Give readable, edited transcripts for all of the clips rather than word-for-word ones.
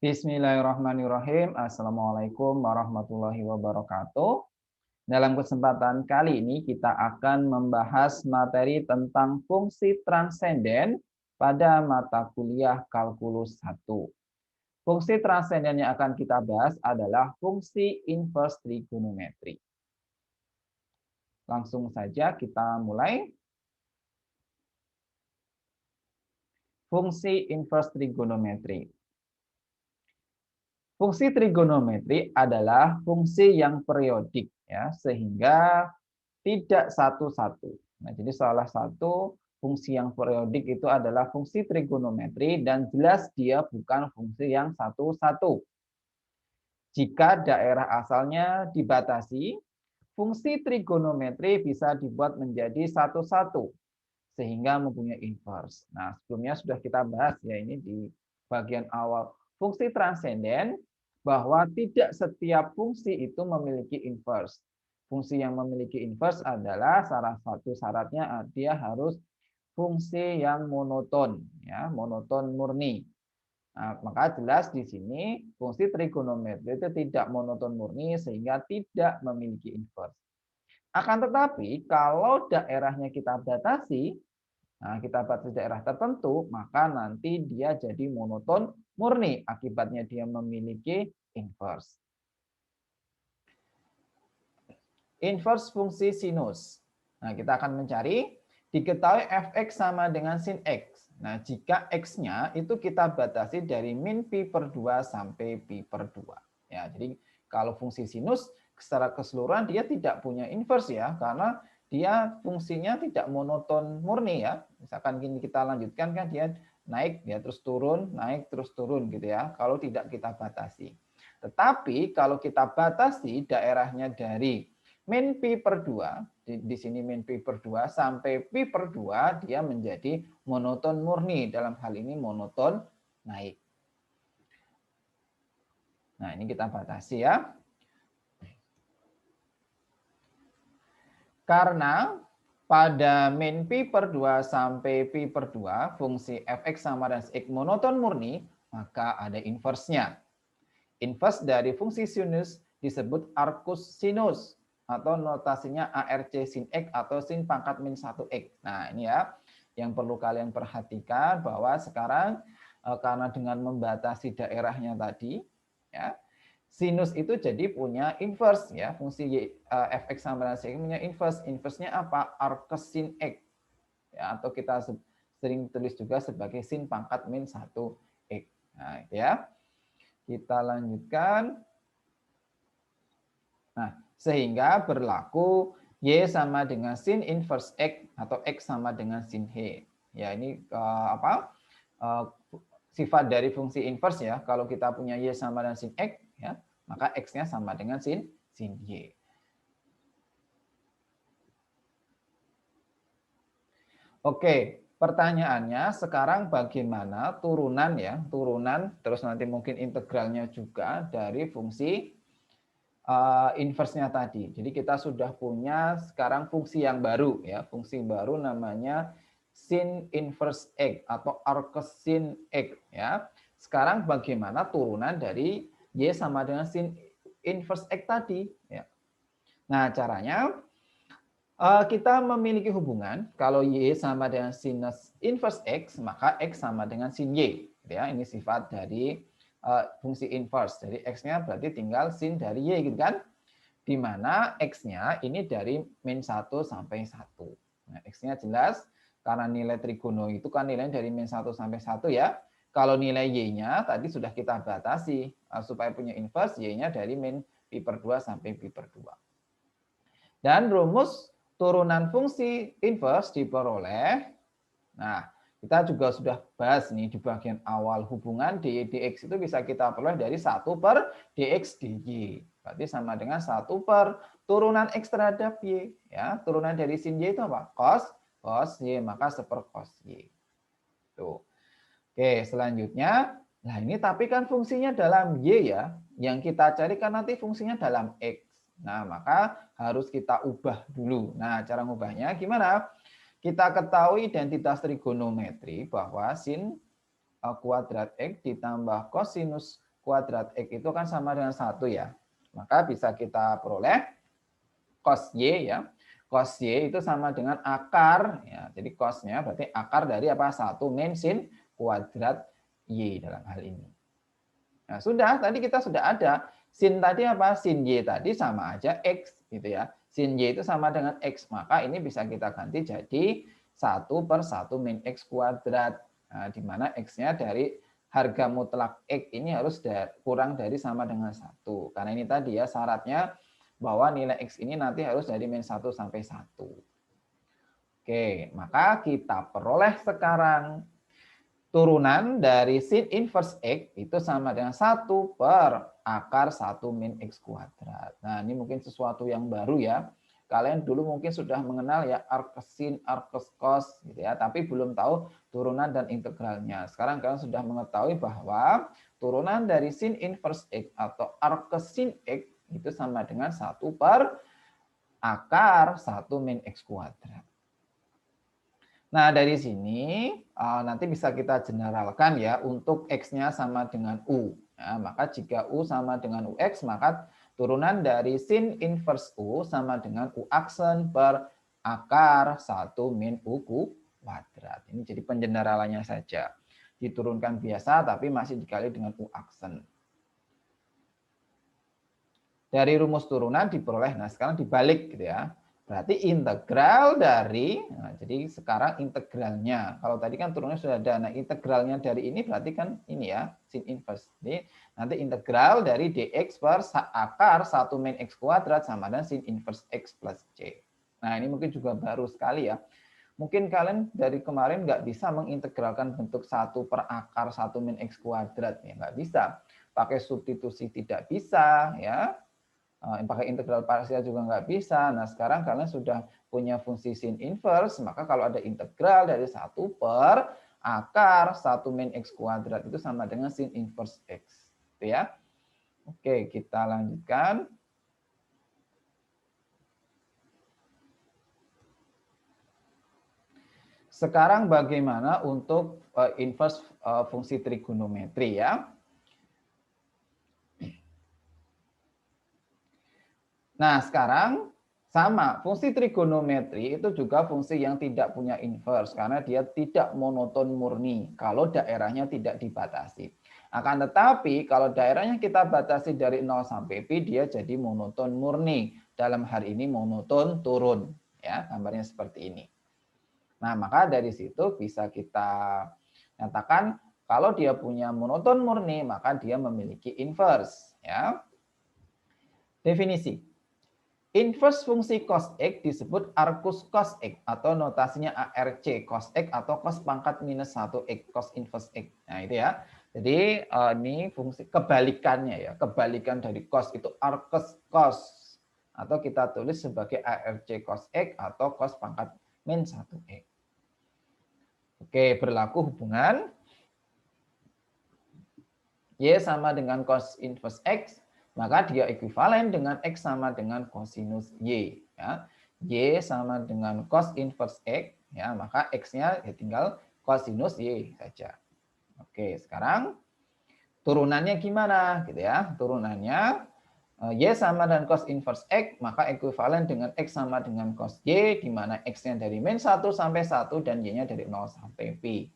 Bismillahirrahmanirrahim. Assalamualaikum warahmatullahi wabarakatuh. Dalam kesempatan kali ini kita akan membahas materi tentang fungsi transenden pada mata kuliah kalkulus 1. Fungsi transenden yang akan kita bahas adalah fungsi inverse trigonometri. Langsung saja kita mulai. Fungsi inverse trigonometri. Fungsi trigonometri adalah fungsi yang periodik ya, sehingga tidak satu-satu. Nah, jadi salah satu fungsi yang periodik itu adalah fungsi trigonometri dan jelas dia bukan fungsi yang satu-satu. Jika daerah asalnya dibatasi, fungsi trigonometri bisa dibuat menjadi satu-satu sehingga mempunyai inverse. Nah, sebelumnya sudah kita bahas ya ini di bagian awal fungsi transenden bahwa tidak setiap fungsi itu memiliki inverse. Fungsi yang memiliki inverse adalah salah satu syaratnya dia harus fungsi yang monoton ya, monoton murni. Nah, maka jelas di sini fungsi trigonometri itu tidak monoton murni sehingga tidak memiliki inverse. Akan tetapi kalau daerahnya kita batasi, nah, kita batasi daerah tertentu, maka nanti dia jadi monoton murni. Akibatnya dia memiliki inverse. Inverse fungsi sinus. Nah, kita akan mencari, diketahui fx sama dengan sin x. Nah, jika x-nya itu kita batasi dari min pi per 2 sampai pi per 2. Ya, jadi kalau fungsi sinus secara keseluruhan dia tidak punya inverse ya, karena dia fungsinya tidak monoton murni ya. Misalkan gini kita lanjutkan kan dia naik ya terus turun, naik terus turun gitu ya. Kalau tidak kita batasi. Tetapi kalau kita batasi daerahnya dari min pi per 2, di sini min pi per 2 sampai pi per 2 dia menjadi monoton murni. Dalam hal ini monoton naik. Nah, ini kita batasi ya. Karena pada min pi per 2 sampai pi per 2 fungsi fx sama dengan x monoton murni, maka ada inverse-nya. Inverse dari fungsi sinus disebut arcus sinus atau notasinya ARC sin x atau sin pangkat min 1x. Nah, ini ya yang perlu kalian perhatikan bahwa sekarang karena dengan membatasi daerahnya tadi ya, sinus itu jadi punya inverse ya, fungsi fx sama dengan sin punya inverse. Inverse-nya apa? Arcus sin x. Ya, atau kita sering tulis juga sebagai sin pangkat min 1x. Nah, ya. Kita lanjutkan. Nah, sehingga berlaku Y sama dengan sin inverse X atau X sama dengan sin Y. Ya, ini sifat dari fungsi inverse ya. Kalau kita punya Y sama dengan sin X, ya, maka X-nya sama dengan sin Y. Oke, pertanyaannya sekarang bagaimana turunan ya, turunan terus nanti mungkin integralnya juga dari fungsi inverse-nya tadi. Jadi kita sudah punya sekarang fungsi yang baru ya, fungsi baru namanya sin inverse x atau arcus sin x ya. Sekarang bagaimana turunan dari y sama dengan sin inverse x tadi ya. Nah, caranya kita memiliki hubungan kalau y sama dengan sinus inverse x, maka x sama dengan sin y. Ya, ini sifat dari fungsi inverse. Jadi x-nya berarti tinggal sin dari y gitu kan. Di mana x-nya ini dari min 1 sampai 1. Nah, x-nya jelas karena nilai trigono itu kan nilainya dari min 1 sampai 1 ya. Kalau nilai y-nya tadi sudah kita batasi supaya punya inverse y-nya dari min pi per 2 sampai pi per 2. Dan rumus turunan fungsi inverse diperoleh. Nah, kita juga sudah bahas nih di bagian awal hubungan dy dx itu bisa kita peroleh dari 1 per dx dy. Berarti sama dengan 1 per turunan x terhadap y. Ya, turunan dari sin y itu apa? Cos y, maka 1 cos y. Tuh. Oke, selanjutnya. Nah, ini tapi kan fungsinya dalam y ya. Yang kita cari kan nanti fungsinya dalam x. Nah, maka harus kita ubah dulu. Nah, cara ngubahnya gimana? Kita ketahui identitas trigonometri bahwa sin kuadrat x ditambah cosinus kuadrat X itu kan sama dengan 1 ya. Maka bisa kita peroleh cos Y ya. Cos Y itu sama dengan akar ya. Jadi cosnya berarti akar dari apa? 1 min sin kuadrat Y dalam hal ini. Nah, sudah tadi kita sudah ada sin tadi apa? Sin Y tadi sama aja X gitu ya. Sin Y itu sama dengan X, maka ini bisa kita ganti jadi 1/1 min X kuadrat. Nah, di mana X-nya dari harga mutlak X ini harus kurang dari sama dengan 1. Karena ini tadi ya syaratnya bahwa nilai X ini nanti harus dari min 1 sampai 1. Oke, maka kita peroleh sekarang turunan dari sin inverse X itu sama dengan 1 per akar 1 min X kuadrat. Nah, ini mungkin sesuatu yang baru ya. Kalian dulu mungkin sudah mengenal ya arcus sin, arcus cos gitu ya, tapi belum tahu turunan dan integralnya. Sekarang kalian sudah mengetahui bahwa turunan dari sin inverse X atau arcus sin X itu sama dengan 1 per akar 1 min X kuadrat. Nah, dari sini nanti bisa kita generalkan ya untuk X-nya sama dengan U. Ya, maka jika U sama dengan UX, maka turunan dari sin inverse U sama dengan U aksen per akar 1 min U kuadrat. Ini jadi pengeneralannya saja. Diturunkan biasa tapi masih dikali dengan U aksen. Dari rumus turunan diperoleh, nah sekarang dibalik gitu ya. Berarti integral dari, nah jadi sekarang integralnya. Kalau tadi kan turunnya sudah ada, nah integralnya dari ini berarti kan ini ya, sin inverse. Jadi nanti integral dari dx per akar 1 min x kuadrat sama dengan sin inverse x plus c. Nah ini mungkin juga baru sekali ya. Mungkin kalian dari kemarin nggak bisa mengintegralkan bentuk 1 per akar 1 min x kuadrat. Ya nggak bisa. Pakai substitusi tidak bisa ya. Pakai integral parsial juga nggak bisa. Nah, sekarang kalian sudah punya fungsi sin inverse, maka kalau ada integral dari 1 per akar 1 min x kuadrat itu sama dengan sin inverse x. Gitu ya. Oke, kita lanjutkan. Sekarang bagaimana untuk inverse fungsi trigonometri ya? Nah, sekarang sama, fungsi trigonometri itu juga fungsi yang tidak punya inverse karena dia tidak monoton murni kalau daerahnya tidak dibatasi. Akan tetapi kalau daerahnya kita batasi dari 0 sampai pi, dia jadi monoton murni. Dalam hal ini monoton turun. Ya, gambarnya seperti ini. Nah, maka dari situ bisa kita nyatakan kalau dia punya monoton murni, maka dia memiliki inverse. Ya. Definisi. Inverse fungsi cos X disebut arcus cos X atau notasinya ARC cos X atau cos pangkat minus 1 X, cos inverse X. Nah itu ya. Jadi ini fungsi kebalikannya ya. Kebalikan dari cos itu arcus cos. Atau kita tulis sebagai ARC cos X atau cos pangkat min 1 X. Oke, berlaku hubungan Y sama dengan cos inverse X, maka dia ekuivalen dengan X sama dengan kosinus Y. Ya. Y sama dengan cos inverse X, ya, maka X-nya ya tinggal kosinus Y saja. Oke, sekarang turunannya gimana? Gitu ya. Turunannya Y sama dengan cos inverse X, maka ekuivalen dengan X sama dengan cos Y, di mana X-nya dari min 1 sampai 1 dan Y-nya dari 0 sampai pi.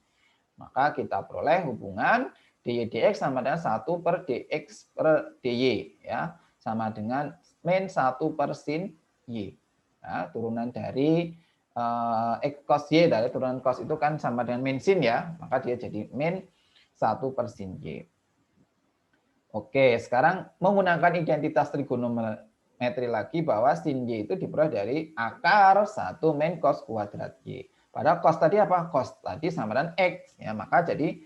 Maka kita peroleh hubungan dy dx sama dengan 1 per dx per dy ya, sama dengan min 1 per sin y. Ya, turunan dari x cos y, dari turunan cos itu kan sama dengan min sin ya, maka dia jadi min 1 per sin y. Oke, sekarang menggunakan identitas trigonometri lagi bahwa sin y itu diperoleh dari akar 1 min cos kuadrat y. Padahal cos tadi apa? Cos tadi sama dengan x ya, maka jadi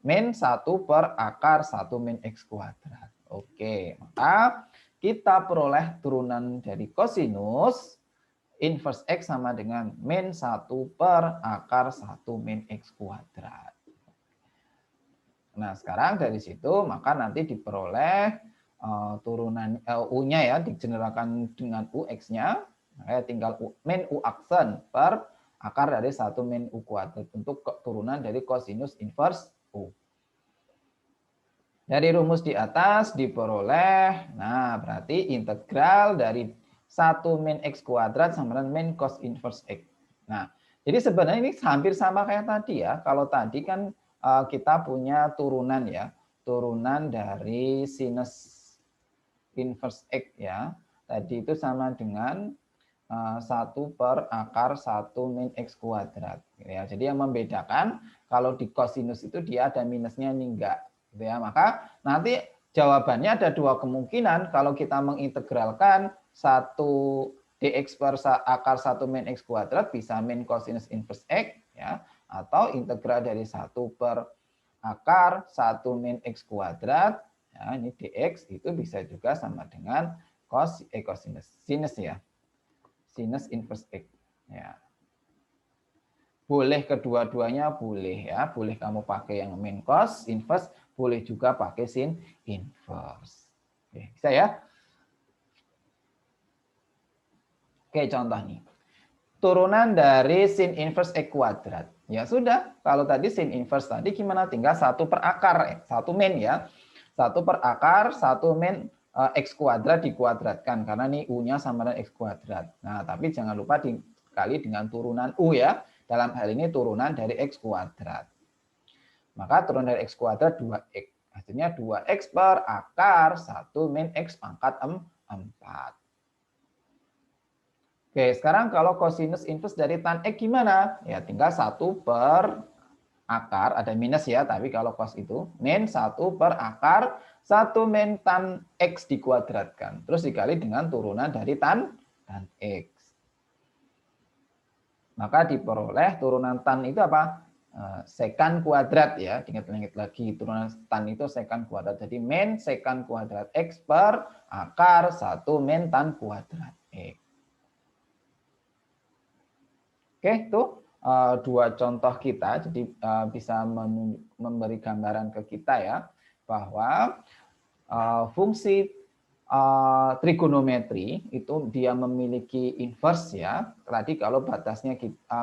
min 1 per akar 1 min X kuadrat. Oke, maka kita peroleh turunan dari kosinus inverse X sama dengan min 1 per akar 1 min X kuadrat. Nah, sekarang dari situ maka nanti diperoleh turunan U-nya ya, digeneralkan dengan UX-nya. Nah, tinggal min U aksen per akar dari 1 min U kuadrat untuk turunan dari kosinus inverse U. Dari rumus di atas diperoleh, nah berarti integral dari 1 min X kuadrat sama dengan min cos inverse X. Nah, jadi sebenarnya ini hampir sama kayak tadi ya. Kalau tadi kan kita punya turunan ya, turunan dari sinus inverse X ya. Tadi itu sama dengan 1 per akar 1 min X kuadrat. Ya, jadi yang membedakan kalau di kosinus itu dia ada minusnya ini enggak. Gitu ya. Maka nanti jawabannya ada dua kemungkinan. Kalau kita mengintegralkan 1 dx per akar 1 min X kuadrat bisa min kosinus inverse X. Ya, atau integral dari 1 per akar 1 min X kuadrat. Ya, ini dx itu bisa juga sama dengan kosinus sinus ya. Sinus inverse X. Ya. Boleh kedua-duanya boleh ya. Boleh kamu pakai yang min cos inverse, boleh juga pakai sin inverse. Oke, bisa ya? Oke, contoh nih. Turunan dari sin inverse X kuadrat. Ya sudah, kalau tadi sin inverse tadi gimana? Tinggal 1 per akar, 1 min ya. 1 per akar, 1 min X kuadrat dikuadratkan. Karena ini U-nya sama dengan X kuadrat. Nah, tapi jangan lupa dikali dengan turunan U ya. Dalam hal ini turunan dari X kuadrat. Maka turunan dari X kuadrat 2X. Hasilnya 2X per akar 1 min X pangkat 4. Oke, sekarang kalau kosinus inverse dari tan X gimana? Ya tinggal 1 per akar, ada minus ya, tapi kalau cos itu, min 1 per akar 1 min tan X dikuadratkan. Terus dikali dengan turunan dari tan X. Maka diperoleh turunan tan itu apa? Sekan kuadrat ya. Ingat-ingat lagi turunan tan itu sekan kuadrat. Jadi min sekan kuadrat X per akar 1 min tan kuadrat X. Oke, itu dua contoh kita. Jadi bisa memberi gambaran ke kita ya bahwa fungsi trigonometri itu dia memiliki inverse ya. Tadi kalau batasnya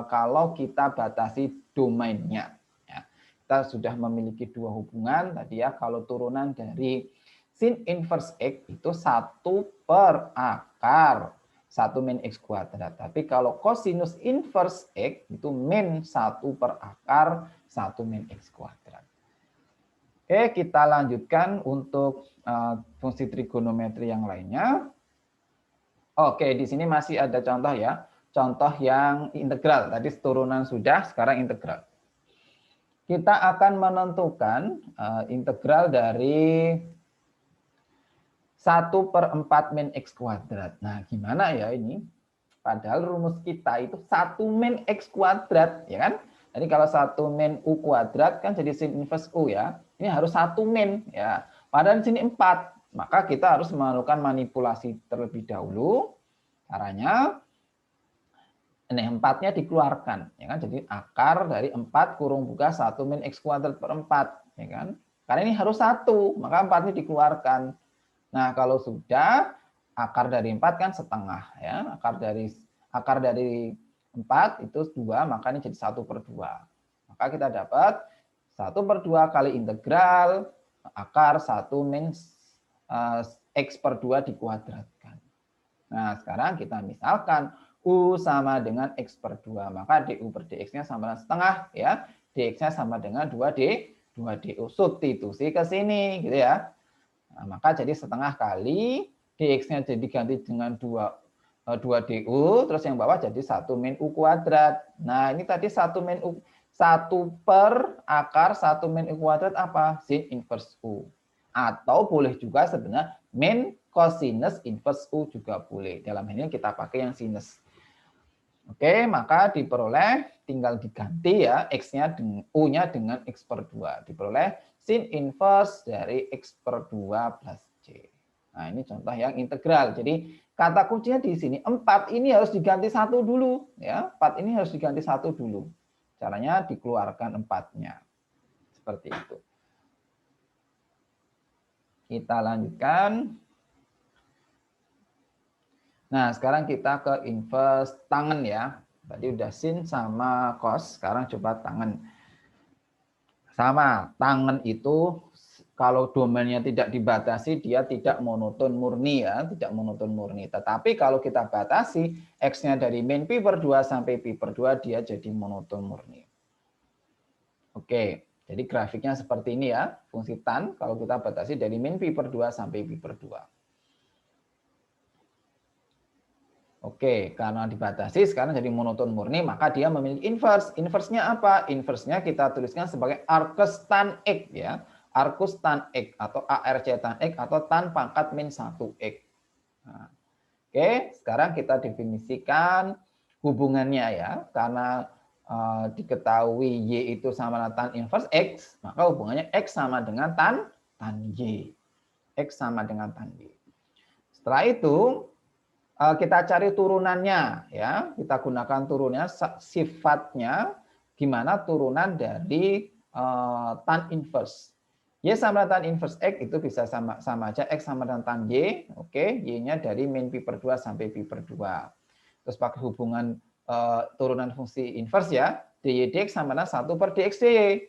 kalau kita batasi domainnya ya. Kita sudah memiliki dua hubungan tadi ya. Kalau turunan dari sin inverse X itu 1 per akar 1 min X kuadrat. Tapi kalau kosinus inverse X itu min 1 per akar 1 min X kuadrat. Oke, kita lanjutkan untuk fungsi trigonometri yang lainnya. Oke, di sini masih ada contoh ya. Contoh yang integral. Tadi turunan sudah, sekarang integral. Kita akan menentukan integral dari 1 per 4 min X kuadrat. Nah, gimana ya ini? Padahal rumus kita itu 1 min X kuadrat, ya kan? Jadi kalau 1 min U kuadrat kan jadi sin inverse U ya. Ini harus 1 min ya. Padahal di sini 4. Maka kita harus melakukan manipulasi terlebih dahulu. Caranya ini 4-nya dikeluarkan ya kan. Jadi akar dari 4 kurung buka 1 min X kuadrat per 4 ya kan. Karena ini harus 1, maka 4-nya dikeluarkan. Nah, kalau sudah akar dari 4 kan setengah ya. Akar dari 4 itu 2, maka ini jadi 1 per 2. Maka kita dapat 1 per 2 kali integral akar 1 min X per 2 dikuadratkan. Nah, sekarang kita misalkan U sama dengan X per 2. Maka DU per DX-nya sama dengan setengah ya. DX-nya sama dengan 2DU. Substitusi ke sini gitu ya. Nah, maka jadi setengah kali dx-nya jadi ganti dengan 2du, terus yang bawah jadi 1 min u kuadrat. Nah, ini tadi 1 min u 1 per akar 1 min u kuadrat apa? Sin inverse u. Atau boleh juga sebenarnya min cosinus inverse u juga boleh. Dalam ini kita pakai yang sinus. Oke, maka diperoleh tinggal diganti ya x-nya u-nya dengan x per 2. Diperoleh sin inverse dari x per 2 plus c. Nah, ini contoh yang integral. Jadi kata kuncinya di sini 4 ini harus diganti 1 dulu ya. 4 ini harus diganti 1 dulu. Caranya dikeluarkan 4-nya. Seperti itu. Kita lanjutkan. Nah, sekarang kita ke inverse tangen ya. Tadi udah sin sama cos, sekarang coba tangen. Sama, tangen itu kalau domainnya tidak dibatasi, dia tidak monoton murni ya, tidak monoton murni. Tetapi kalau kita batasi, X-nya dari min pi per 2 sampai pi per 2, dia jadi monoton murni. Oke, jadi grafiknya seperti ini ya, fungsi tan kalau kita batasi dari min pi per 2 sampai pi per 2. Oke, karena dibatasi sekarang jadi monoton murni, maka dia memiliki inverse. Inverse-nya apa? Inverse-nya kita tuliskan sebagai arcus tan X ya. Arcus tan X atau ARC tan X atau tan pangkat min 1X. Nah, oke, sekarang kita definisikan hubungannya ya. Karena diketahui Y itu sama dengan tan inverse X, maka hubungannya X sama dengan tan Y. X sama dengan tan Y. Setelah itu kita cari turunannya ya, kita gunakan turunnya sifatnya gimana turunan dari tan inverse. Y sama dengan tan inverse X itu bisa sama aja X sama dengan tan Y, oke, Y-nya dari min pi per 2 sampai pi per 2. Terus pakai hubungan turunan fungsi inverse ya, dy dx sama dengan 1 per dx dy.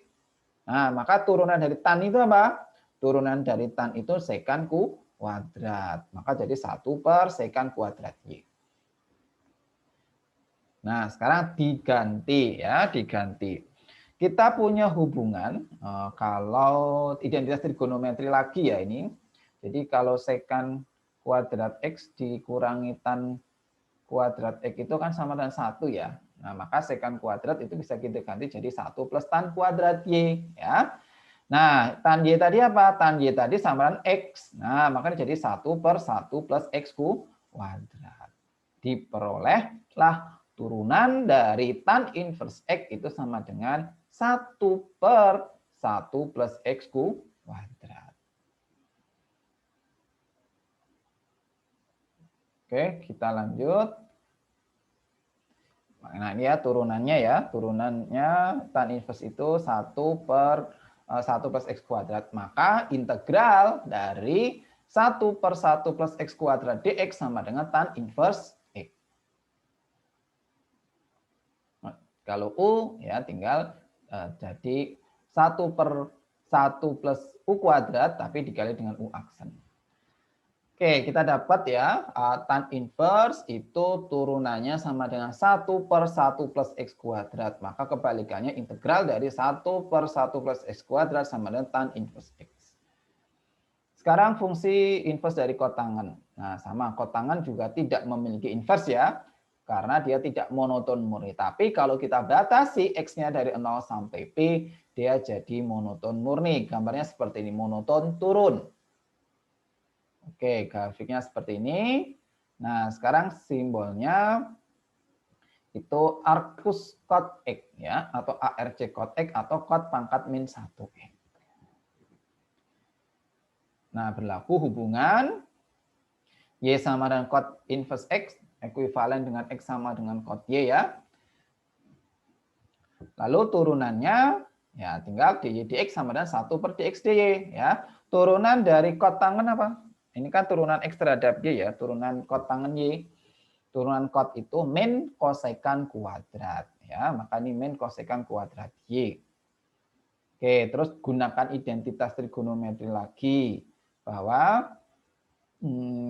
Nah, maka turunan dari tan itu apa? Turunan dari tan itu sekan kuadrat. Maka jadi 1 per sekan kuadrat Y. Nah, sekarang diganti ya, diganti. Kita punya hubungan, kalau identitas trigonometri lagi ya ini. Jadi kalau sekan kuadrat X dikurangi tan kuadrat X itu kan sama dengan 1 ya. Nah, maka sekan kuadrat itu bisa kita ganti jadi 1 plus tan kuadrat Y. Ya. Nah, tan Y tadi apa? Tan Y tadi sama dengan X. Nah, maka jadi 1 per 1 plus X kuadrat. Diperolehlah turunan dari tan inverse X itu sama dengan 1 per 1 plus X kuadrat. Oke, kita lanjut. Nah, ini ya turunannya ya. Turunannya tan inverse itu 1 per 1 plus X kuadrat. Maka integral dari 1 per 1 plus X kuadrat dx sama dengan tan inverse X. Nah, kalau U ya tinggal jadi 1 per 1 plus U kuadrat tapi dikali dengan U aksen. Oke, kita dapat ya, tan inverse itu turunannya sama dengan 1 per 1 plus X kuadrat. Maka kebalikannya integral dari 1 per 1 plus X kuadrat sama dengan tan inverse X. Sekarang fungsi inverse dari kotangen. Nah, sama kotangen juga tidak memiliki inverse ya, karena dia tidak monoton murni. Tapi kalau kita batasi X-nya dari 0 sampai P, dia jadi monoton murni. Gambarnya seperti ini, monoton turun. Oke, grafiknya seperti ini. Nah, sekarang simbolnya itu arcus cot X ya, atau ARC cot X atau cot pangkat min 1X. Nah, berlaku hubungan Y sama dengan cot inverse X, ekuivalen dengan X sama dengan cot Y ya. Lalu turunannya ya tinggal dy dx sama dengan 1 per dx dy ya. Turunan dari kotangen apa? Ini kan turunan X terhadap Y ya, turunan kotangen Y. Turunan kot itu min kosekan kuadrat ya, maka ini min kosekan kuadrat Y. Oke, terus gunakan identitas trigonometri lagi bahwa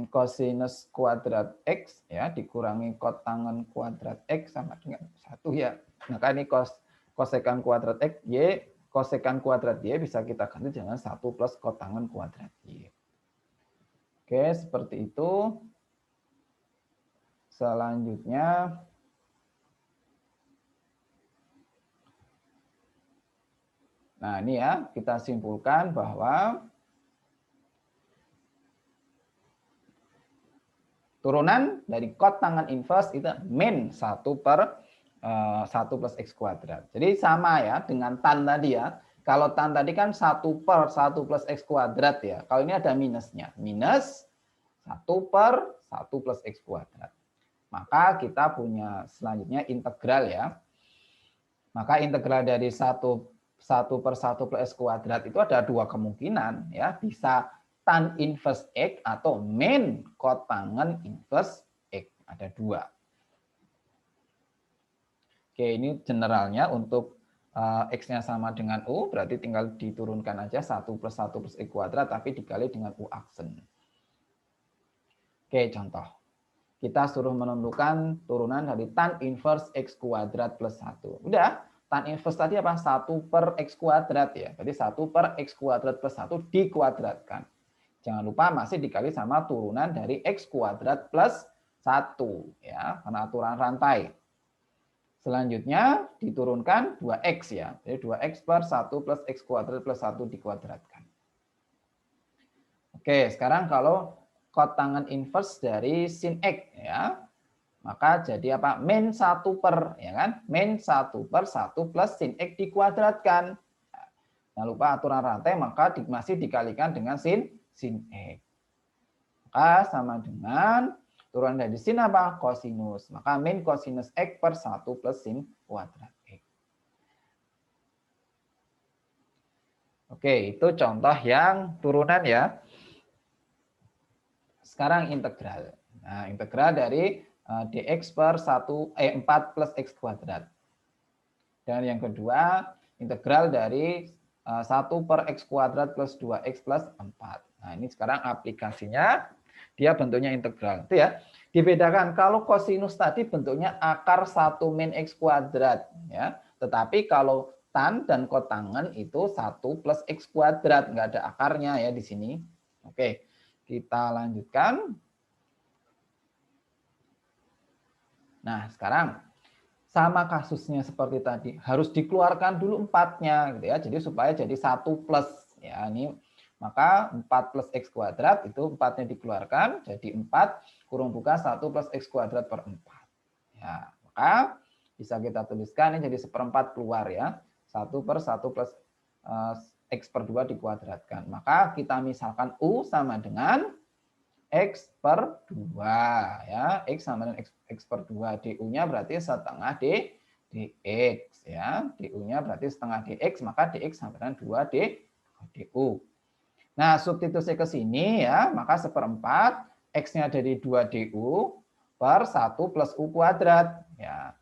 kosinus kuadrat X ya dikurangi kotangen kuadrat X sama dengan 1 ya. Maka ini kosekan kuadrat X Y, kosekan kuadrat Y bisa kita ganti dengan 1 plus kotangen kuadrat Y. Oke, seperti itu. Selanjutnya, nah ini ya, kita simpulkan bahwa turunan dari kotangen inverse itu min 1 per 1 plus X kuadrat. Jadi sama ya dengan tan tadi ya. Kalau tan tadi kan 1 per 1 plus X kuadrat ya. Kalau ini ada minusnya. Minus 1 per 1 plus X kuadrat. Maka kita punya selanjutnya integral ya. Maka integral dari 1 per 1 plus X kuadrat itu ada dua kemungkinan ya. Bisa tan inverse X atau min kotangen inverse X. Ada dua. Oke, ini generalnya untuk X-nya sama dengan U, berarti tinggal diturunkan aja 1 plus 1 plus X kuadrat, tapi dikali dengan U aksen. Oke, contoh. Kita suruh menentukan turunan dari tan inverse X kuadrat plus 1. Udah, tan inverse tadi apa? 1 per X kuadrat ya. Berarti 1 per X kuadrat plus 1 dikuadratkan. Jangan lupa masih dikali sama turunan dari X kuadrat plus 1. Ya, karena aturan rantai. Selanjutnya diturunkan 2X ya. Jadi 2X per 1 plus X kuadrat plus 1 dikuadratkan. Oke, sekarang kalau kotangan inverse dari sin X ya. Maka jadi apa? Min 1 per, ya kan? Min 1 per 1 plus sin X dikuadratkan. Jangan lupa aturan rantai, maka masih dikalikan dengan sin X. Maka sama dengan turunan dari sin apa? Kosinus. Maka min kosinus X per 1 plus sin kuadrat X. Oke, itu contoh yang turunan ya. Sekarang integral. Nah, integral dari dx per 4 plus x kuadrat. Dan yang kedua, integral dari 1 per x kuadrat plus 2x plus 4. Nah, ini sekarang aplikasinya dia bentuknya integral. Itu ya. Dibedakan kalau kosinus tadi bentuknya akar 1 min x kuadrat ya. Tetapi kalau tan dan kotangen itu 1 plus x kuadrat, enggak ada akarnya ya di sini. Oke. Kita lanjutkan. Nah, sekarang sama kasusnya seperti tadi, harus dikeluarkan dulu 4-nya gitu ya. Jadi supaya jadi 1 plus ya. Ini maka 4 plus x kuadrat itu 4-nya dikeluarkan jadi 4 kurung buka 1 plus x kuadrat per 4. Ya, maka bisa kita tuliskan ini jadi 1/4 keluar ya. 1 per 1 plus x per 2 dikuadratkan. Maka kita misalkan U sama dengan X per 2 ya. X sama dengan X per 2. DU-nya berarti setengah dx ya. DU-nya berarti setengah dx, maka dx sama dengan 2 du. Nah, substitusi ke sini ya, maka 1/4 X-nya dari 2 du per 1 plus U kuadrat ya.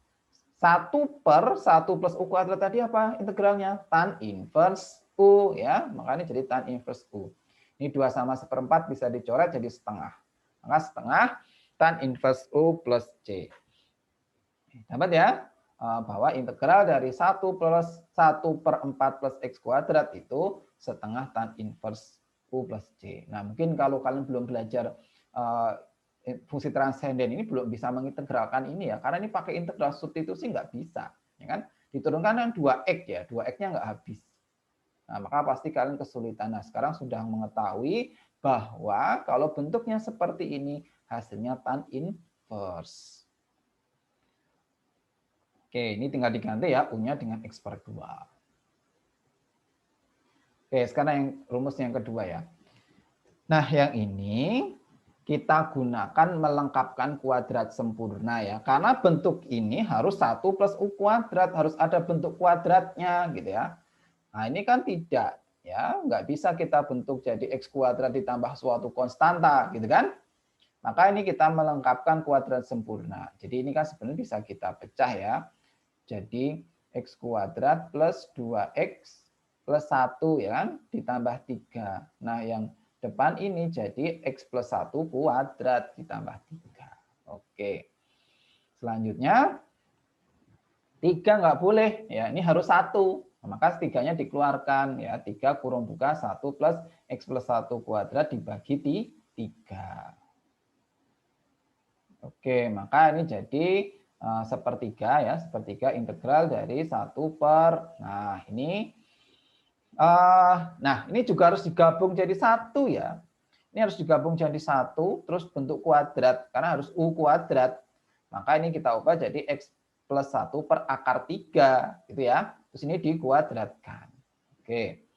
1 per 1 plus U kuadrat tadi apa integralnya? Tan inverse U ya. Makanya jadi tan inverse U. Ini 2 sama 1/4 bisa dicoret jadi setengah. Maka setengah tan inverse U plus C. Dapat ya? Bahwa integral dari 1 plus 1 per 4 plus X kuadrat itu setengah tan inverse U plus C. Nah, mungkin kalau kalian belum belajar fungsi transenden ini belum bisa mengintegralkan ini ya. Karena ini pakai integral substitusi nggak bisa. Ya kan? Diturunkan dengan 2X ya. 2X-nya nggak habis. Nah, maka pasti kalian kesulitan. Nah, sekarang sudah mengetahui bahwa kalau bentuknya seperti ini, hasilnya tan inverse. Oke, ini tinggal diganti ya, U-nya dengan X per 2. Oke, sekarang yang rumus yang kedua ya. Nah, yang ini kita gunakan melengkapkan kuadrat sempurna ya. Karena bentuk ini harus 1 plus U kuadrat, harus ada bentuk kuadratnya gitu ya. Nah, ini kan tidak ya, nggak bisa kita bentuk jadi X kuadrat ditambah suatu konstanta gitu kan. Maka ini kita melengkapkan kuadrat sempurna. Jadi ini kan sebenarnya bisa kita pecah ya. Jadi X kuadrat plus 2X plus 1 ya kan, ditambah 3. Nah, yang depan ini jadi X plus 1 kuadrat ditambah 3. Oke. Selanjutnya 3 nggak boleh ya, ini harus 1. Maka 3-nya dikeluarkan ya, 3 kurung buka 1 plus X plus 1 kuadrat dibagi 3. Oke, maka ini jadi sepertiga ya, sepertiga integral dari 1 per. Nah, ini juga harus digabung jadi 1 ya. Ini harus digabung jadi 1 terus bentuk kuadrat karena harus U kuadrat. Maka ini kita ubah jadi X plus 1 per akar 3 gitu ya. Terus ini dikuadratkan. Oke.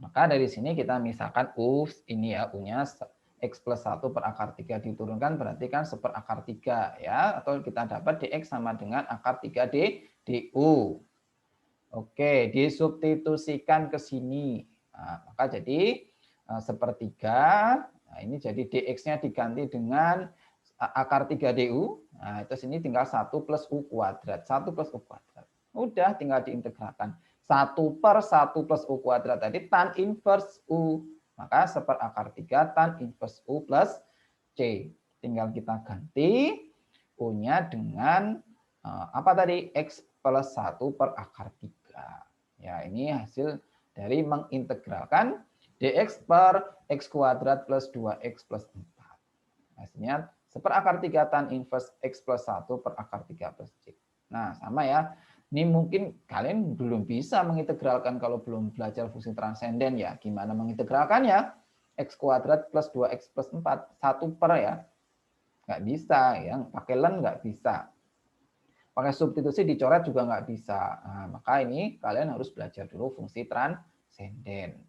Maka dari sini kita misalkan U ini ya, U-nya X plus 1 per akar 3 diturunkan berarti kan 1 per akar 3 ya. Atau kita dapat dx sama dengan akar 3 du. Oke, disubstitusikan ke sini. Nah, maka jadi sepertiga. Nah, ini jadi dx-nya diganti dengan akar 3 du. Nah, terus ini tinggal 1 plus U kuadrat. 1 plus U kuadrat. Udah tinggal diintegralkan. 1/1 plus U kuadrat tadi tan inverse U. Maka 1/3 tan inverse U plus C. Tinggal kita ganti U-nya dengan apa tadi? X plus 1/3. Ya, ini hasil dari mengintegralkan dx per x kuadrat plus 2x plus 4. Hasilnya 1/3 tan inverse x plus 1/3 plus c. Nah, sama ya. Ini mungkin kalian belum bisa mengintegralkan kalau belum belajar fungsi transenden ya. Gimana mengintegralkannya? X kuadrat plus 2x plus 4. 1 per ya. Nggak bisa. Ya. Pakai len nggak bisa. Pakai substitusi dicoret juga nggak bisa. Nah, maka ini kalian harus belajar dulu fungsi transenden.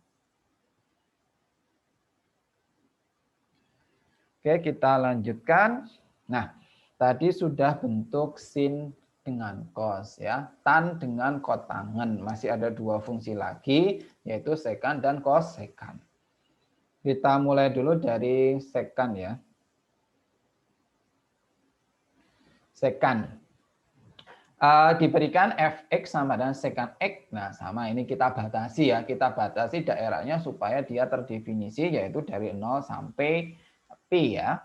Oke, kita lanjutkan. Nah, tadi sudah bentuk sin dengan cos ya. Tan dengan kotangen. Masih ada 2 fungsi lagi, yaitu sekan dan kosekan. Kita mulai dulu dari sekan ya. Sekan. Diberikan fx sama dengan sekan x. Nah, sama ini kita batasi ya. Kita batasi daerahnya supaya dia terdefinisi yaitu dari 0 sampai pi ya.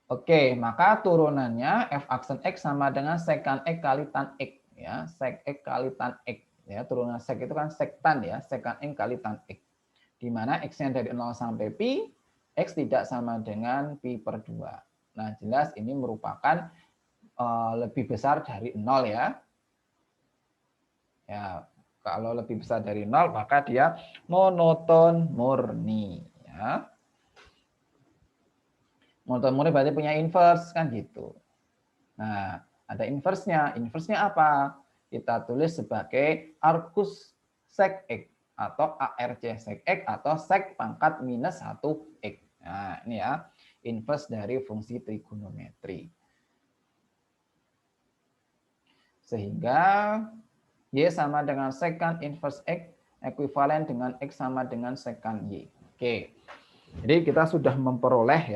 Oke, maka turunannya f aksen x sama dengan sekan x kali tan x ya. Sek x kali tan x ya. Turunan sek itu kan sek tan ya, sekan x kali tan x. Di mana x-nya dari 0 sampai pi, x tidak sama dengan pi per 2. Nah, jelas ini merupakan lebih besar dari 0 ya. Ya, kalau lebih besar dari 0 maka dia monoton murni ya. Monoton murni berarti punya inverse kan gitu. Nah, ada inverse-nya. Inverse-nya apa? Kita tulis sebagai arcus sec x atau ARC sec x atau sec pangkat minus 1x. Nah, ini ya, inverse dari fungsi trigonometri. Sehingga Y sama dengan secant inverse X, ekuivalen dengan X sama dengan secant Y. Oke, jadi kita sudah memperoleh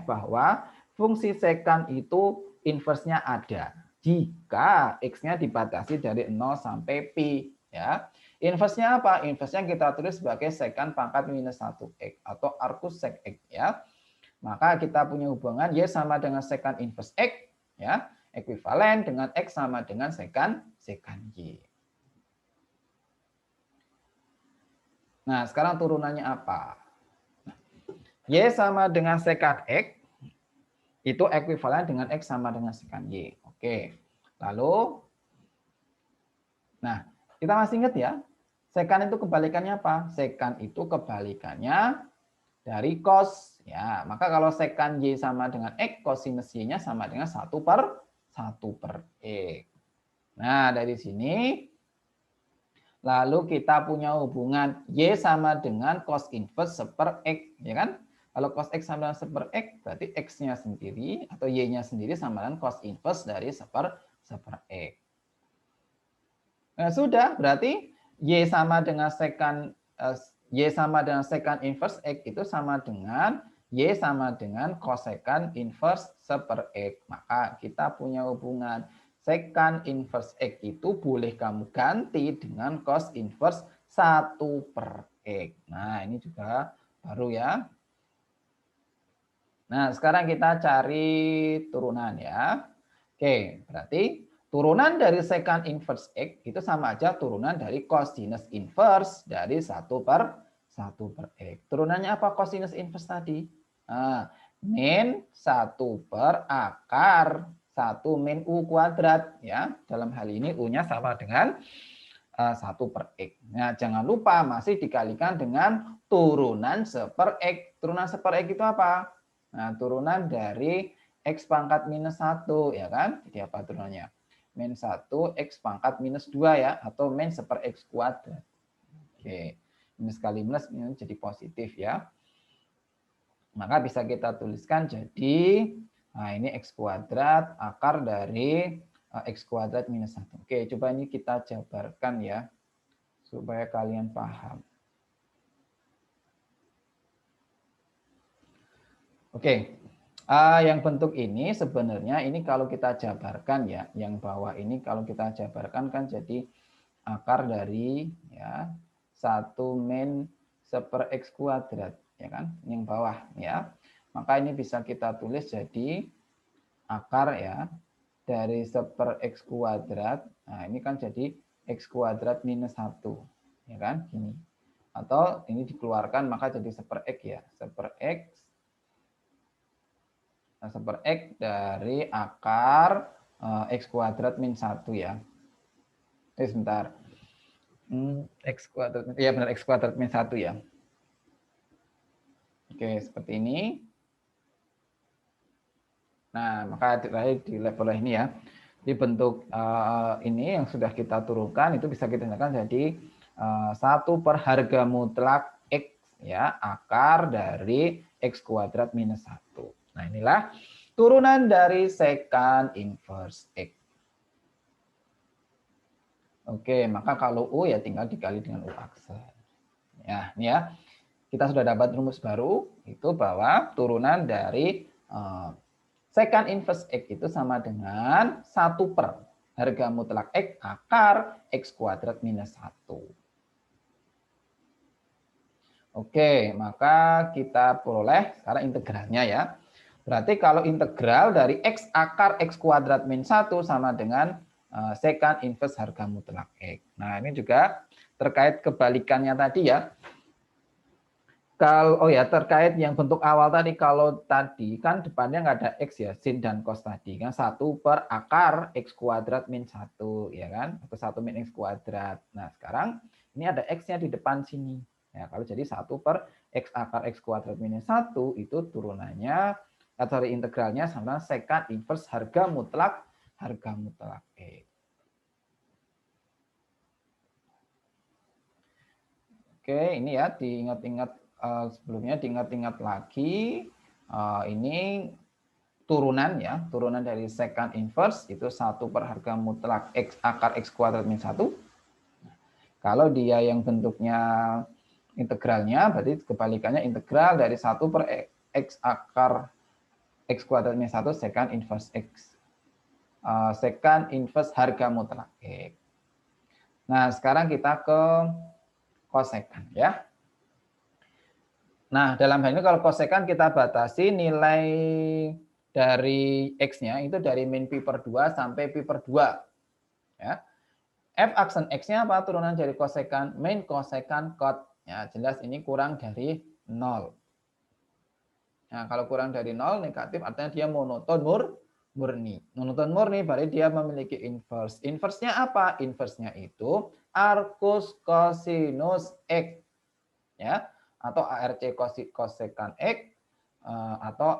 bahwa fungsi secant itu inverse-nya ada jika X-nya dibatasi dari 0 sampai pi. Ya. Inverse-nya apa? Inverse-nya kita tulis sebagai secant pangkat minus 1x atau arcus sec x. Ya. Maka kita punya hubungan Y sama dengan secant inverse X. Ya. Ekuivalen dengan X sama dengan secant Y. Nah, sekarang turunannya apa? Y sama dengan secant X itu ekuivalen dengan X sama dengan secant Y. Oke. Lalu, nah, kita masih ingat ya, secant itu kebalikannya apa? Secant itu kebalikannya dari cos. Ya, maka kalau secant Y sama dengan X, cosinus Y-nya sama dengan 1/X. Nah, dari sini lalu kita punya hubungan Y sama dengan cos inverse 1/X, ya kan? Kalau cos X sama dengan 1/X, berarti X-nya sendiri atau Y-nya sendiri sama dengan cos inverse dari 1/X. Nah, sudah, berarti Y sama dengan secant inverse X itu sama dengan Y sama dengan cosecant inverse 1/X. Maka kita punya hubungan secant inverse X itu boleh kamu ganti dengan cos inverse 1/X. Nah, ini juga baru ya. Nah, sekarang kita cari turunan ya. Oke, berarti turunan dari secant inverse X itu sama aja turunan dari cosinus inverse dari 1/X. Turunannya apa cosinus inverse tadi? Nah, min 1/akar 1 min U kuadrat ya. Dalam hal ini U-nya sama dengan 1/X. Nah, jangan lupa masih dikalikan dengan turunan 1/X. Turunan 1/X itu apa? Nah, turunan dari X pangkat minus 1, ya kan? Jadi apa turunannya? Min 1 X pangkat minus 2 ya, atau min 1/X kuadrat. Oke, minus kali minus ini jadi positif ya. Maka bisa kita tuliskan jadi, nah ini X kuadrat akar dari X kuadrat minus 1. Oke, coba ini kita jabarkan ya, supaya kalian paham. Oke, Yang bentuk ini sebenarnya ini kalau kita jabarkan ya, yang bawah ini kalau kita jabarkan kan jadi akar dari ya 1 min 1 x kuadrat ya kan, yang bawah ya. Maka ini bisa kita tulis jadi akar ya dari 1 x kuadrat. Nah, ini kan jadi x kuadrat minus 1 ya kan, gini. Atau ini dikeluarkan maka jadi 1 x ya, 1 x. Nah, 1 x dari akar x kuadrat min 1 ya. Sebentar. X kuadrat, ya benar, x kuadrat min 1 ya. Oke, seperti ini. Nah, maka di level ini ya, di bentuk ini yang sudah kita turunkan itu bisa kita gunakan jadi 1 per harga mutlak X ya, akar dari X kuadrat minus 1. Nah, inilah turunan dari secant inverse X. Oke, maka kalau U ya tinggal dikali dengan U aksen. Ya, ini ya. Kita sudah dapat rumus baru, itu bahwa turunan dari secant inverse X itu sama dengan 1 per harga mutlak X akar X kuadrat minus 1. Oke, maka kita peroleh sekarang integralnya ya. Berarti kalau integral dari X akar X kuadrat min 1 sama dengan secant inverse harga mutlak X. Nah, ini juga terkait kebalikannya tadi ya. Kalau terkait yang bentuk awal tadi, kalau tadi kan depannya nggak ada X ya, sin dan cos tadi kan 1 per akar X kuadrat min 1 ya kan, atau 1 min X kuadrat. Nah, sekarang ini ada X-nya di depan sini. Ya, kalau jadi 1 per X akar X kuadrat minus 1 itu turunannya atau integralnya sama secant inverse harga mutlak X. Oke, ini ya diingat-ingat sebelumnya, diingat-ingat lagi ini turunan ya, turunan dari secant inverse itu 1 per harga mutlak X akar X kuadrat min 1. Kalau dia yang bentuknya integralnya, berarti kebalikannya integral dari 1 per X akar X kuadrat min 1 secant inverse X. Secant inverse harga mutlak X. Nah, sekarang kita ke kosekant ya. Nah, dalam hal ini kalau kosekant kita batasi nilai dari X-nya itu dari min pi per 2 sampai pi per 2. Ya. F aksen X-nya apa? Turunan dari kosekant min kosekant cot. Ya, jelas ini kurang dari 0. Nah, kalau kurang dari 0 negatif artinya dia monoton murni. Monoton murni berarti dia memiliki inverse. Inverse-nya apa? Inverse-nya itu arcus cosinus X. Ya, atau ARC kosekant X atau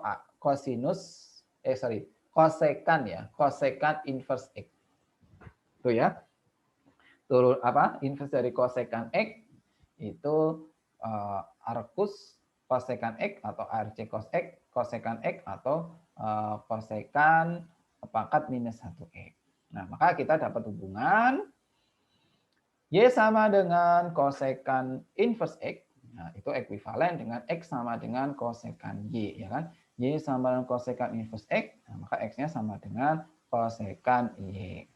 kosekant ya, kosekant inverse X. Itu ya. Turun inverse dari kosekant X itu arcus kosekant X atau ARC cos X, kosekant X atau kosekant pangkat minus 1X. Nah, maka kita dapat hubungan Y sama dengan kosekant inverse X. Nah, itu ekuivalen dengan X sama dengan kosekant Y, ya kan? Y sama dengan kosekant inverse X, nah, maka X-nya sama dengan kosekant Y.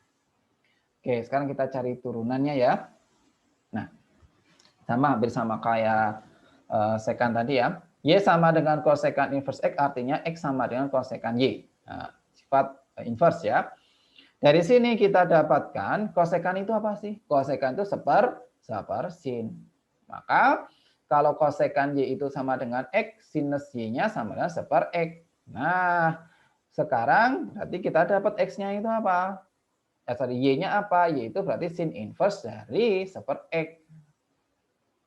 Oke, sekarang kita cari turunannya ya. Nah, hampir sama kayak sekant tadi ya. Y sama dengan kosekant inverse X, artinya X sama dengan kosekant Y. Nah, sifat inverse ya. Dari sini kita dapatkan kosekan itu apa sih? Kosekan itu sepersin. Maka kalau kosekan Y itu sama dengan X, sinus Y-nya sama dengan seper X. Nah, sekarang berarti kita dapat X-nya itu apa? Y-nya apa? Y itu berarti sin inverse dari seper X.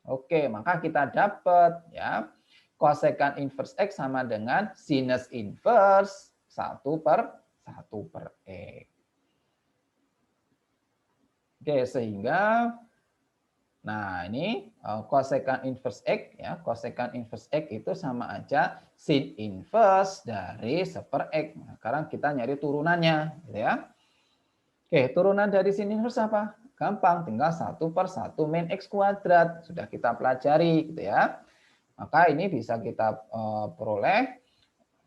Oke, maka kita dapat ya kosekan inverse X sama dengan sinus inverse 1 per X. Oke, sehingga nah ini kosekant inverse X ya, kosekant inverse X itu sama aja sin inverse dari seper X. Nah, sekarang kita nyari turunannya gitu ya. Oke, turunan dari sin inverse apa? Gampang, tinggal 1 per 1 min X kuadrat. Sudah kita pelajari gitu ya. Maka ini bisa kita peroleh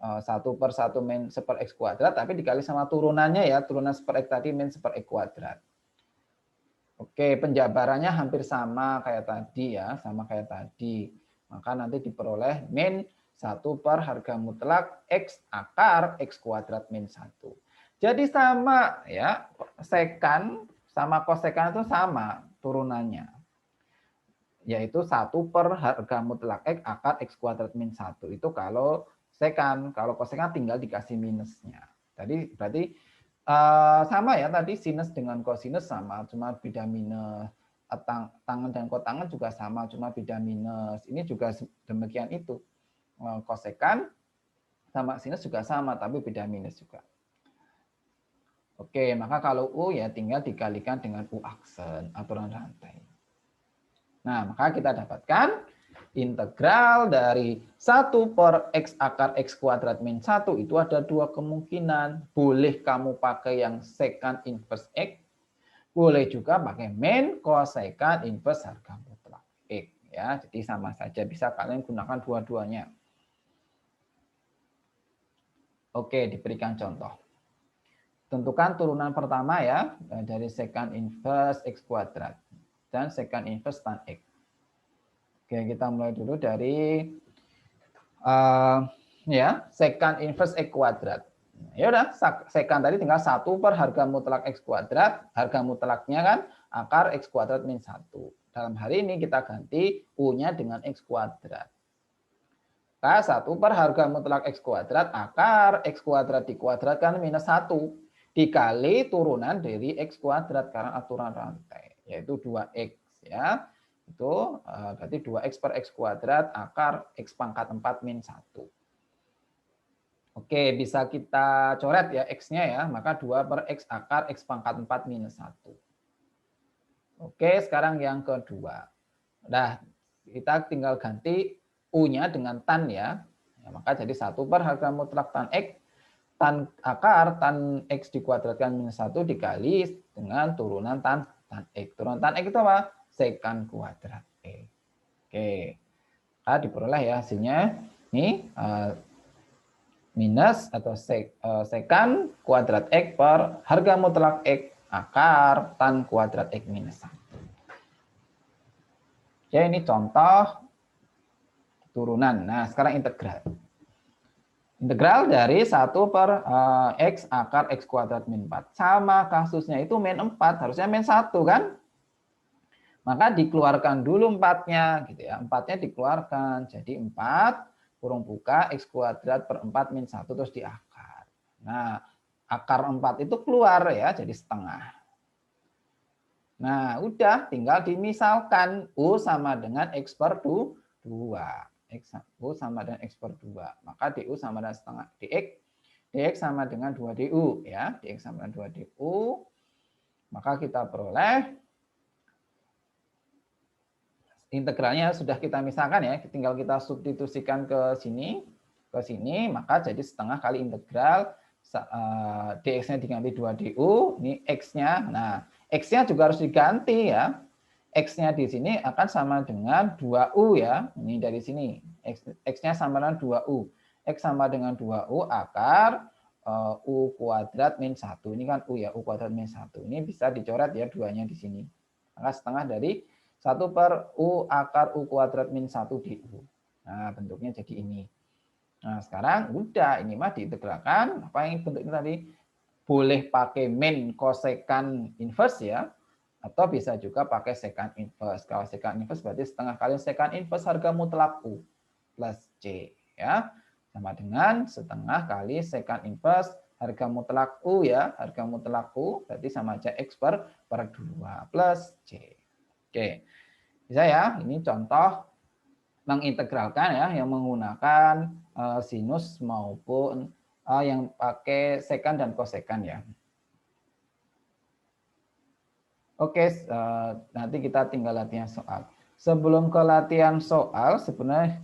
1/1 min 1/x kuadrat, tapi dikali sama turunannya ya, turunan 1/x tadi min 1/x kuadrat. Oke, penjabarannya hampir sama kayak tadi ya, sama kayak tadi. Maka nanti diperoleh min 1 per harga mutlak X akar X kuadrat min 1. Jadi sama ya, sekan sama kosekan itu sama turunannya. Yaitu 1 per harga mutlak X akar X kuadrat min 1. Itu kalau sekan, kalau kosekan tinggal dikasih minusnya. Tadi berarti sama ya tadi sinus dengan kosinus sama, cuma beda minus. Tangan dan kotangan juga sama, cuma beda minus. Ini juga demikian itu. Kosekan sama sinus juga sama, tapi beda minus juga. Oke, maka kalau U ya tinggal dikalikan dengan U aksen, aturan rantai. Nah, maka kita dapatkan integral dari 1 per X akar X kuadrat min 1 itu ada dua kemungkinan. Boleh kamu pakai yang secant inverse X, boleh juga pakai min cosecant inverse harga mutlak X. Ya, jadi sama saja, bisa kalian gunakan dua-duanya. Oke, diberikan contoh. Tentukan turunan pertama ya, dari secant inverse X kuadrat dan secant inverse tan X. Oke, kita mulai dulu dari ya secant inverse X kuadrat. Ya udah, secant tadi tinggal 1 per harga mutlak X kuadrat, harga mutlaknya kan akar X kuadrat min 1. Dalam hari ini kita ganti U-nya dengan X kuadrat. Maka 1 per harga mutlak X kuadrat akar X kuadrat dikuadratkan minus 1 dikali turunan dari X kuadrat karena aturan rantai, yaitu 2X ya. Itu berarti 2X per X kuadrat akar X pangkat 4 min 1. Oke, bisa kita coret ya X-nya ya, maka 2 per X akar X pangkat 4 minus 1. Oke, sekarang yang kedua. Nah, kita tinggal ganti U-nya dengan tan ya. Maka jadi 1 per harga mutlak tan X, tan akar tan X dikuadratkan minus 1 dikali dengan turunan tan X. Turunan tan X itu apa? Secant kuadrat X. Oke, nah, diperoleh ya hasilnya. Ini minus atau secant kuadrat X per harga mutlak X akar tan kuadrat X minus 1. Oke, ini contoh turunan. Nah, sekarang integral. Integral dari 1 per X akar X kuadrat min 4. Sama kasusnya itu min 4, harusnya min 1 kan? Maka dikeluarkan dulu 4-nya gitu ya. 4-nya dikeluarkan. Jadi 4 kurung buka X kuadrat per 4 min 1 terus diakar. Nah, akar 4 itu keluar ya, jadi setengah. Nah, udah tinggal dimisalkan U sama dengan X per 2. U sama dengan X per 2. Maka DU sama dengan setengah dx sama dengan 2 DU ya. Dx sama dengan 2 DU. Maka kita peroleh integralnya sudah kita misalkan ya, tinggal kita substitusikan ke sini, maka jadi setengah kali integral dx-nya diganti 2 du, ini x-nya. Nah, x-nya juga harus diganti ya. X-nya di sini akan sama dengan 2u ya. Ini dari sini. X-nya sama dengan 2u. X sama dengan 2u akar u kuadrat min 1. Ini kan u ya, u kuadrat min 1. Ini bisa dicoret ya duanya di sini. Maka setengah dari 1 per U akar U kuadrat min 1 DU. Nah, bentuknya jadi ini. Nah, sekarang udah, ini mah diintegralkan. Apa yang bentuknya tadi? Boleh pakai min kosekan inverse ya. Atau bisa juga pakai secant inverse. Kalau secant inverse berarti setengah kali secant inverse harga mutlak U plus C. Ya. Sama dengan setengah kali secant inverse harga mutlak U ya. Harga mutlak U berarti sama aja X per 2 plus C. Oke, bisa ya. Ini contoh mengintegralkan ya, yang menggunakan sinus maupun yang pakai sekan dan kosekan ya. Oke, nanti kita tinggal latihan soal. Sebelum ke latihan soal, sebenarnya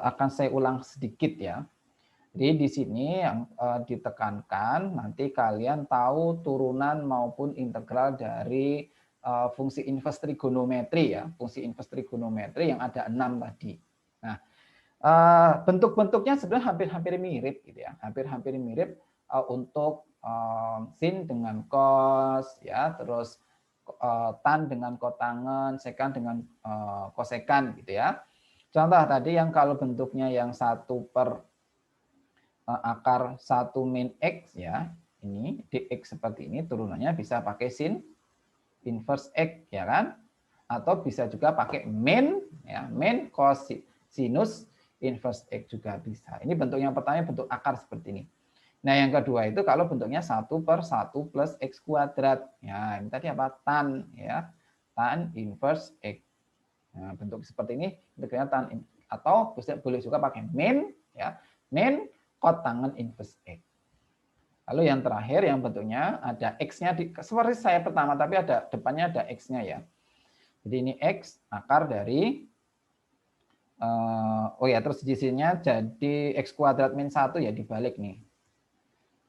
akan saya ulang sedikit ya. Jadi di sini yang ditekankan nanti kalian tahu turunan maupun integral dari fungsi inverse trigonometri ya, fungsi inverse trigonometri yang ada 6 tadi. Nah, Bentuk-bentuknya sebenarnya hampir-hampir mirip gitu ya, hampir-hampir mirip untuk sin dengan cos ya, terus tan dengan kotangen, sekan dengan kosekan gitu ya. Contoh tadi yang kalau bentuknya yang 1 per akar 1 min X ya, ini dx seperti ini turunannya bisa pakai sin inverse X ya kan? Atau bisa juga pakai min ya, min cosinus inverse X juga bisa. Ini bentuk yang pertama bentuk akar seperti ini. Nah, yang kedua itu kalau bentuknya 1 per 1 plus X kuadrat. Ya, ini tadi apa? Tan ya. Tan inverse X. Nah, bentuk seperti ini integralnya tan atau boleh juga pakai min ya. Min kotangen inverse X. Lalu yang terakhir yang bentuknya ada X-nya seperti saya pertama tapi ada depannya ada X-nya ya. Jadi ini X akar dari oh ya, terus di sininya jadi X kuadrat min 1 ya dibalik nih.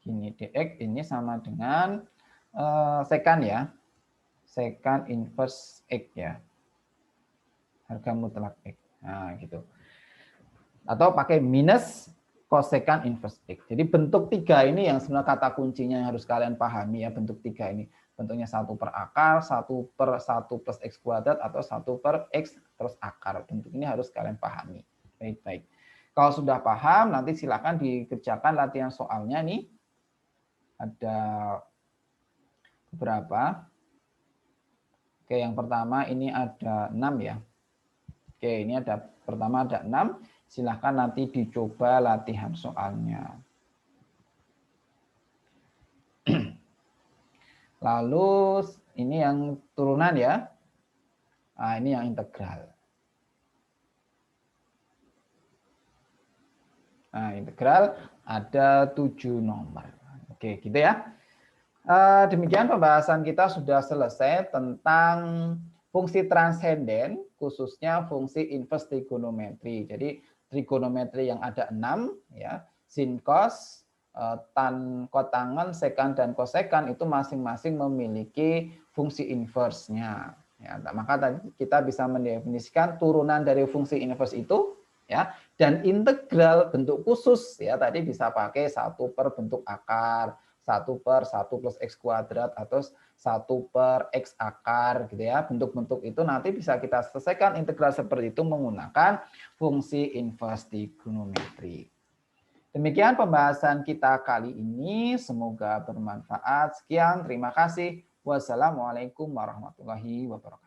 Gini, dx ini sama dengan sekan ya. Sekan inverse X ya. Harga mutlak X. Nah, gitu. Atau pakai minus kosekan inverse X. Jadi bentuk 3 ini yang sebenarnya kata kuncinya yang harus kalian pahami ya, bentuk 3 ini. Bentuknya 1 per akar, 1 per 1 plus X kuadrat, atau 1 per X terus akar. Bentuk ini harus kalian pahami. Baik-baik. Kalau sudah paham, nanti silakan dikerjakan latihan soalnya nih. Ada beberapa. Oke, yang pertama ini ada 6 ya. Oke, ini ada pertama ada 6. Silahkan nanti dicoba latihan soalnya. Lalu ini yang turunan ya. Nah, ini yang integral. Nah, integral ada 7 nomor. Oke, gitu ya. Demikian pembahasan kita sudah selesai tentang fungsi transenden, khususnya fungsi inverse trigonometri. Jadi trigonometri yang ada 6 ya, sin cos, tan kotangen, sekan dan kosekan itu masing-masing memiliki fungsi inverse-nya. Ya, maka tadi kita bisa mendefinisikan turunan dari fungsi inverse itu ya, dan integral bentuk khusus ya tadi bisa pakai 1 per bentuk akar, 1 per 1 plus X kuadrat, atau 1 per X akar gitu ya. Bentuk-bentuk itu nanti bisa kita selesaikan integral seperti itu menggunakan fungsi inverse trigonometri. Demikian pembahasan kita kali ini, semoga bermanfaat. Sekian, terima kasih. Wassalamualaikum warahmatullahi wabarakatuh.